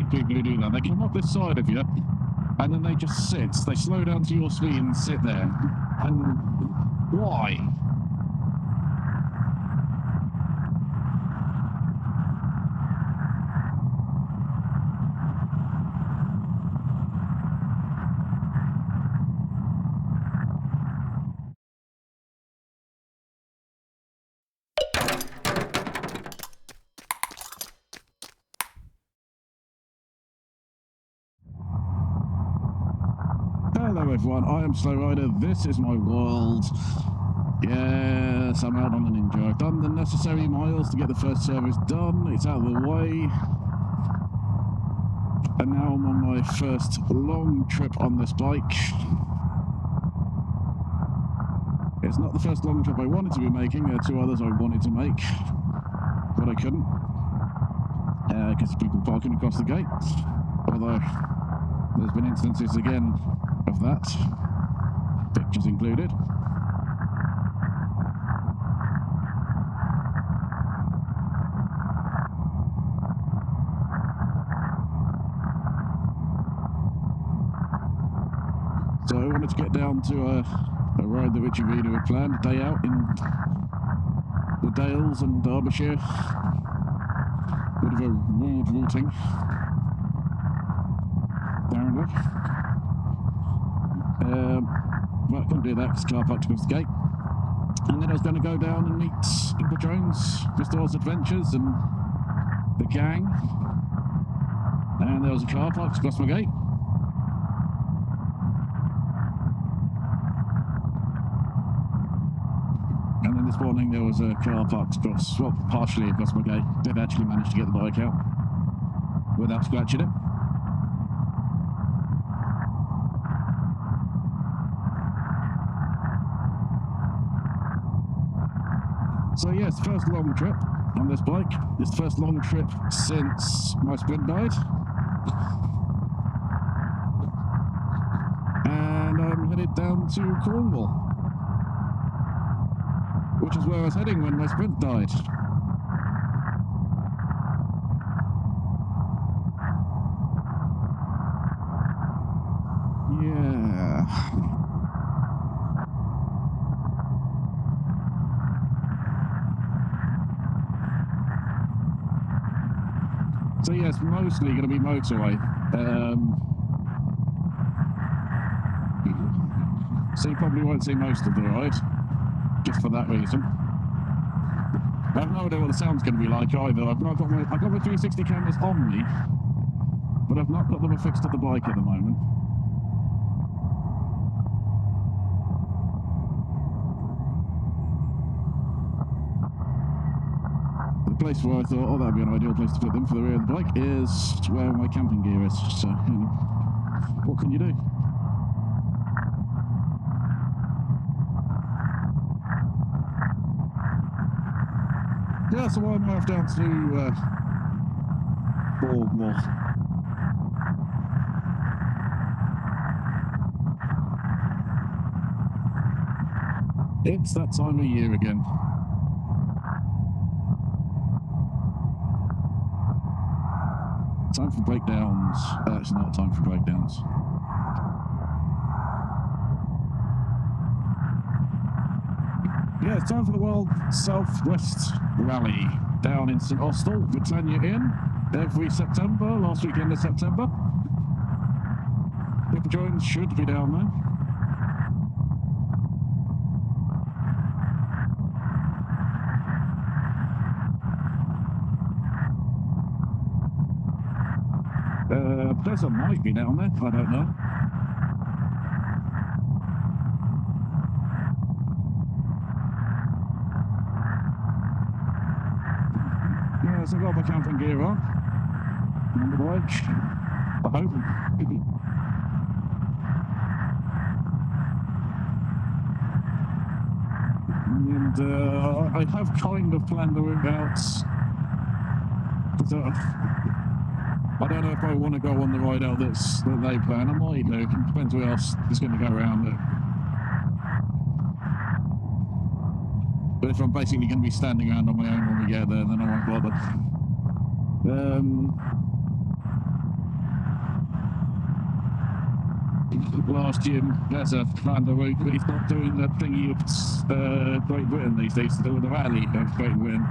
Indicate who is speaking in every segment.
Speaker 1: hate people who do that. They come up this side of you, and then they just sit. They slow down to your speed and sit there. And why? Hello everyone, I am Slow Rider, this is my world. Yes, I'm out on a ninja. I've done the necessary miles to get the first service done, it's out of the way. And now I'm on my first long trip on this bike. It's not the first long trip I wanted to be making, there are two others I wanted to make, but I couldn't. Because people parking across the gate. Although, there's been instances again of that, pictures included. So I wanted to get down to a ride that Richie Vida had planned, a day out in the Dales and Derbyshire. Bit of a rude routing, apparently. But I couldn't do that because the car parked across the gate. And then I was going to go down and meet Uncle Jones, Restores Adventures, and the gang. And there was a car parked across my gate. And then this morning there was a car parked across, well, partially across my gate. Did actually manage to get the bike out without scratching it. So yes, first long trip on this bike. It's the first long trip since my Sprint died. And I'm headed down to Cornwall, which is where I was heading when my Sprint died. Yeah. So yes, mostly going to be motorway. So you probably won't see most of the ride, just for that reason. I have no idea what the sound's going to be like either. I've got my 360 cameras on me, but I've not got them affixed to the bike at the moment. The place where I thought, oh, that'd be an ideal place to put them for the rear of the bike is where my camping gear is. So, you know, what can you do? Yeah, so I'm off down to Cornwall. It's that time of year again. Time for breakdowns. It's not time for breakdowns. Yeah, it's time for the World Southwest Rally down in St Austell, Britannia Inn, every September, last weekend of September. Uncle Jones should be down there. Professor might be down there, I don't know. Yeah, so I've got my camping gear on the bike, I hope. And I have kind of planned the route out. But, I don't know if I want to go on the ride out that they plan. I might do. It depends who else is going to go around it. But if I'm basically going to be standing around on my own when we get there, then I won't bother. last year Gaza planned the route, but he's not doing the thingy of Great Britain these days to do the rally of Great Britain.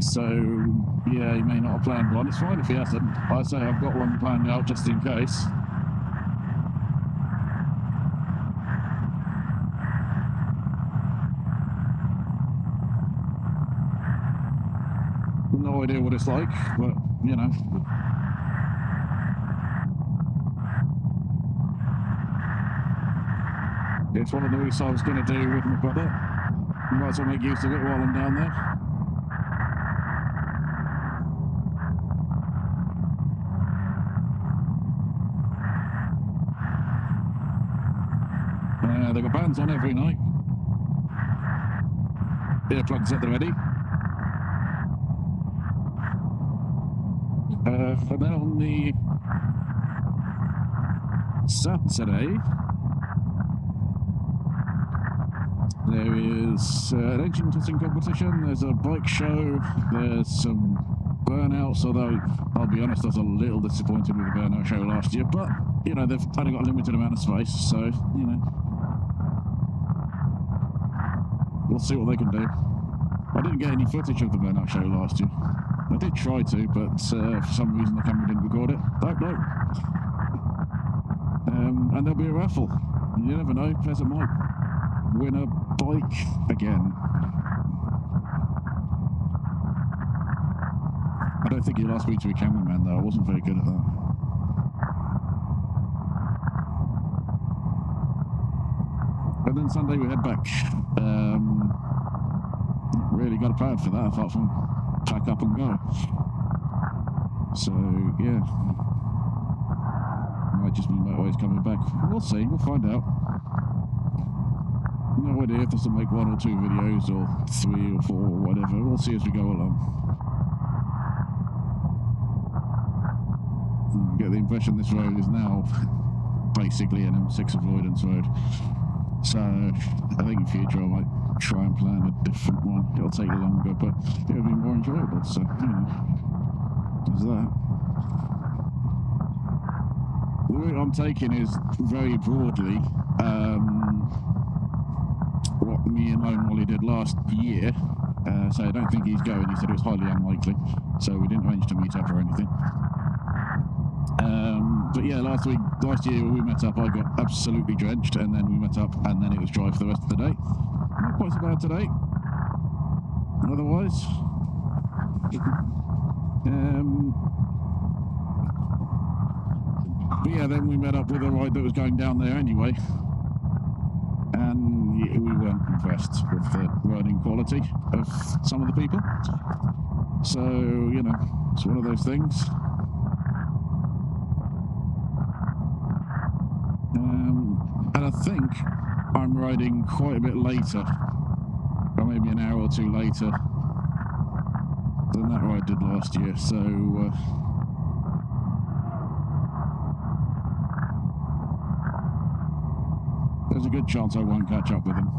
Speaker 1: So, yeah, he may not have planned one. It's fine if he hasn't. I say I've got one planned out just in case. No idea what it's like, but, you know. It's one of the routes I was going to do with my brother. Might as well make use of it while I'm down there. They've got bands on every night. Earplugs at the ready. And then on the Saturday, there is an engine testing competition, there's a bike show, there's some burnouts, although I'll be honest, I was a little disappointed with the burnout show last year, but, you know, they've only got a limited amount of space, so, you know, we'll see what they can do. I didn't get any footage of the burnout show last year. I did try to, but for some reason the camera didn't record it. Don't know. And there'll be a raffle. You never know, Pleasant might win a bike again. I don't think he'll ask me to be cameraman though, I wasn't very good at that. And then Sunday we head back. Not really got a plan for that apart from pack up and go. So yeah. Might just be motorways coming back. We'll see, we'll find out. No idea if this will make 1 or 2 videos or 3 or 4 or whatever. We'll see as we go along. I get the impression this road is now basically an M6 avoidance road. So I think in future I might try and plan a different one. It'll take longer, but it'll be more enjoyable. So, you know, there's that. The route I'm taking is very broadly what me and Lone Wally did last year. So I don't think he's going. He said it was highly unlikely. So we didn't arrange to meet up or anything. But yeah, last year when we met up, I got absolutely drenched, and then we met up, and then it was dry for the rest of the day. Not quite so bad today. Otherwise, but yeah, then we met up with a ride that was going down there anyway, and yeah, we weren't impressed with the riding quality of some of the people. So, you know, it's one of those things. And I think I'm riding quite a bit later, or maybe an hour or 2 later than that ride did last year, so there's a good chance I won't catch up with them.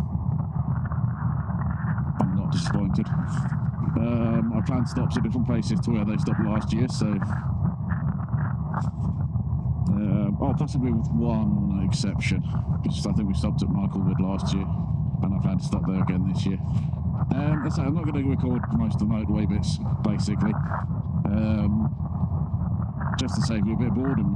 Speaker 1: I'm not disappointed. I plan stops at different places to where they stopped last year, so possibly with one exception, because I think we stopped at Michaelwood last year, and I plan to stop there again this year. So I'm not going to record most of the motorway bits, basically, just to save you a bit of boredom.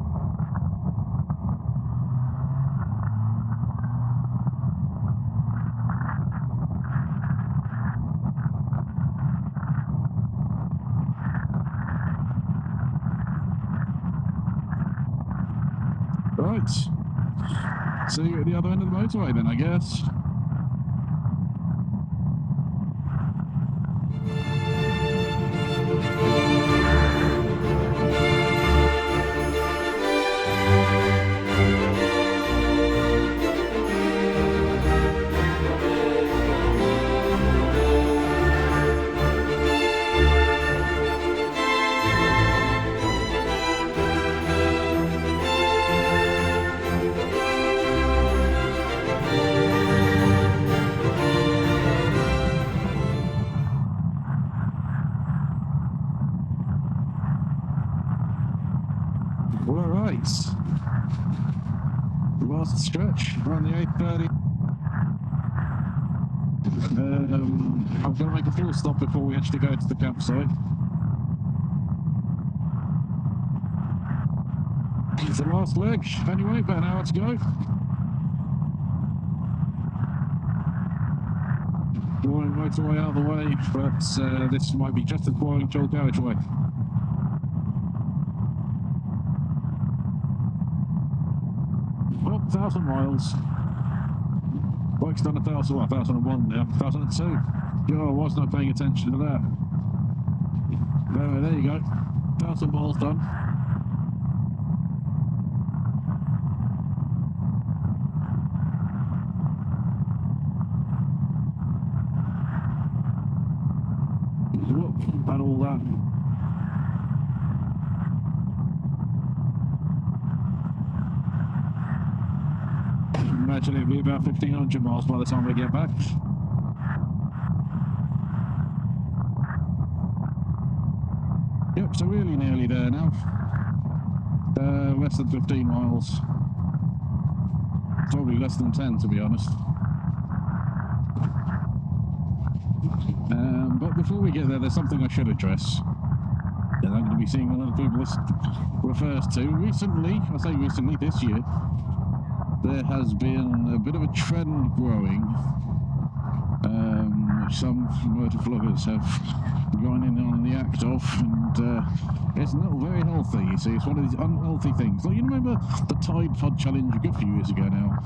Speaker 1: Right, see you at the other end of the motorway then, I guess. We're on the 8:30. I'm going to make a full stop before we actually go to the campsite. It's the last leg. Anyway, about an hour to go. Boring motorway out of the way, but this might be just as boring dual carriageway. Well, 1,000 miles. Bike's done 1,001 now, 1,002. Oh, I was not paying attention to that. There you go. 1,000 miles done. Whoop, and all that. Imagine it'll be about 1,500 miles by the time we get back. Yep, so really nearly there now. Less than 15 miles. Probably less than 10, to be honest. But before we get there, there's something I should address. And I'm going to be seeing a lot of people this refers to. Recently, I say recently, this year, there has been a bit of a trend growing. Some motor vloggers have gone in on the act of, and it's not very healthy, you see. It's one of these unhealthy things. Like, you remember the Tide Pod Challenge a good few years ago now?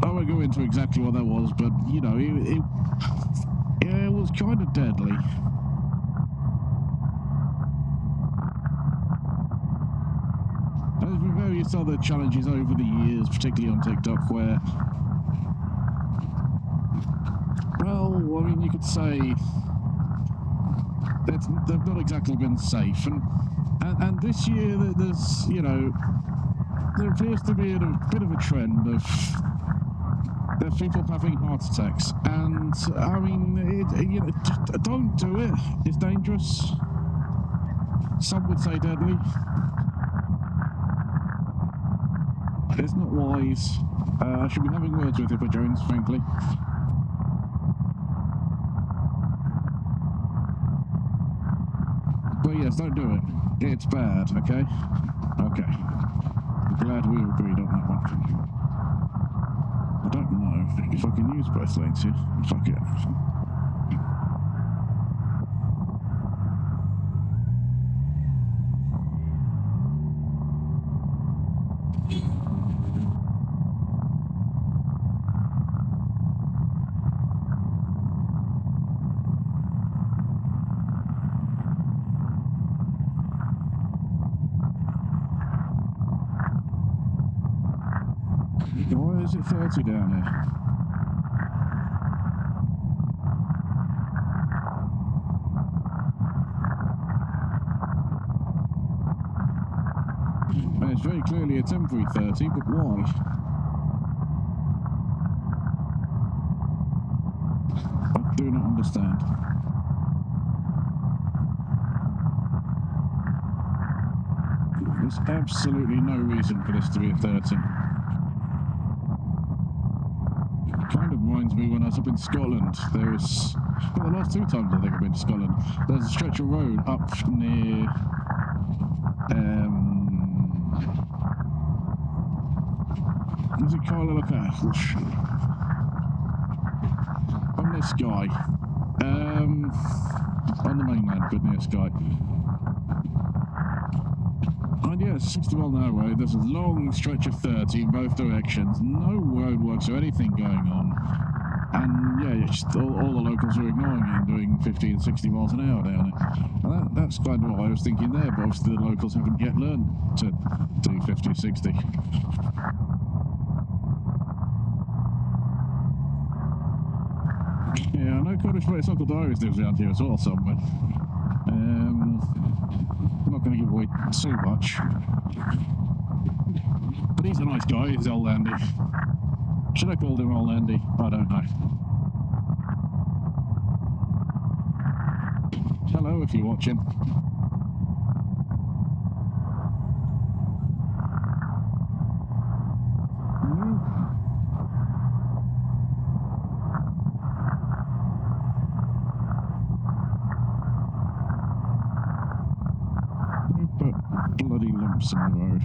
Speaker 1: I won't go into exactly what that was, but, you know, it was kind of deadly. There's been various other challenges over the years, particularly on TikTok, where, well, I mean, you could say they've not exactly been safe. And this year, there's, you know, there appears to be a bit of a trend of people having heart attacks. And, I mean, you know, just don't do it. It's dangerous. Some would say deadly. It's not wise. I should be having words with Hippo Jones, frankly. But yes, don't do it. It's bad, okay? Okay. I'm glad we agreed on that one. I don't know if I can use both lanes here. Fuck it. Why is it 30 down here? And it's very clearly a temporary 30, but why? I do not understand. There's absolutely no reason for this to be a 30. Kind of reminds me when I was up in Scotland. There was, well, the last 2 times I think I've been to Scotland, there's a stretch of road up near is it Carlisle Castle? On this guy, on the mainland, but near Skye. And yeah, 60 mile an hour road. There's a long stretch of 30 in both directions. No roadworks or anything going on. And yeah, just all the locals are ignoring it and doing 50 and 60 miles an hour down it. And that's kind of what I was thinking there, but obviously the locals haven't yet learned to do 50 or 60. Yeah, I know Cornish Race Uncle Darius lives around here as well somewhere. I'm not going to give away too much. But he's a nice guy, he's old Andy. Should I call him old Andy? I don't know. Hello, if you're watching. gaps in the road.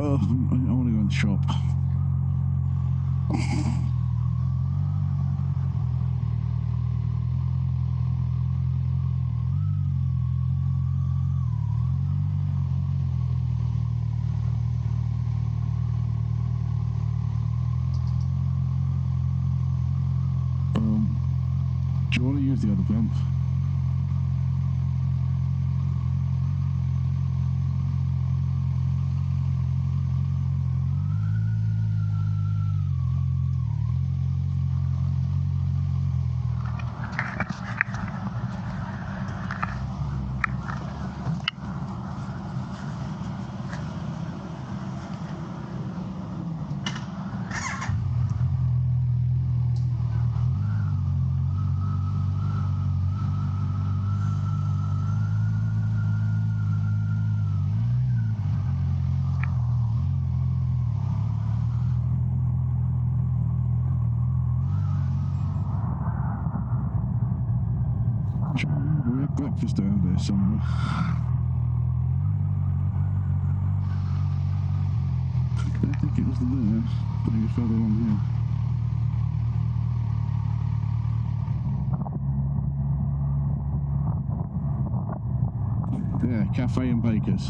Speaker 1: Oh, I want to go in the shop. Do you want to use the other pump? We had breakfast down there somewhere. I think it was there. Maybe further along here. Yeah, Cafe and Bakers.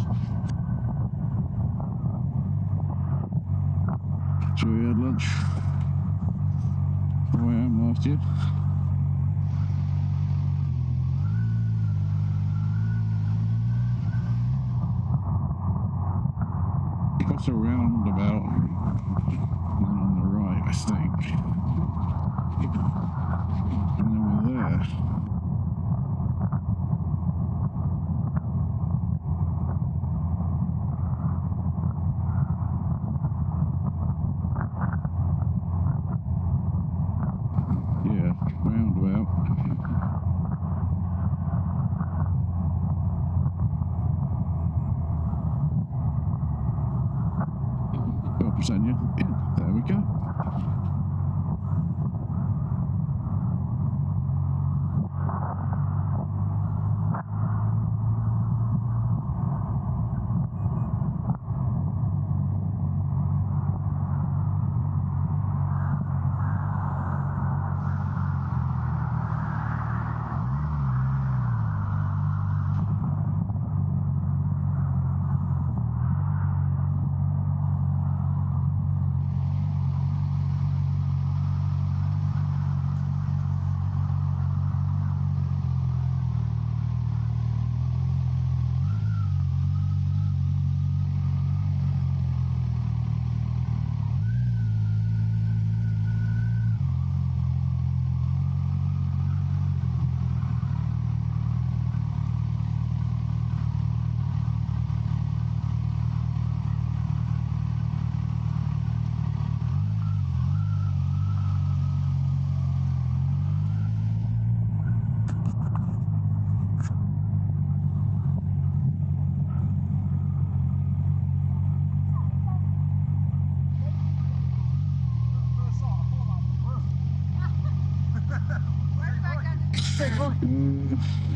Speaker 1: So we had lunch where I am last year. That's a roundabout, and then on the right, I think. And then we're there. Yeah, roundabout. Oh, Britannia. Yeah, there we go.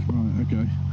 Speaker 1: Right, okay.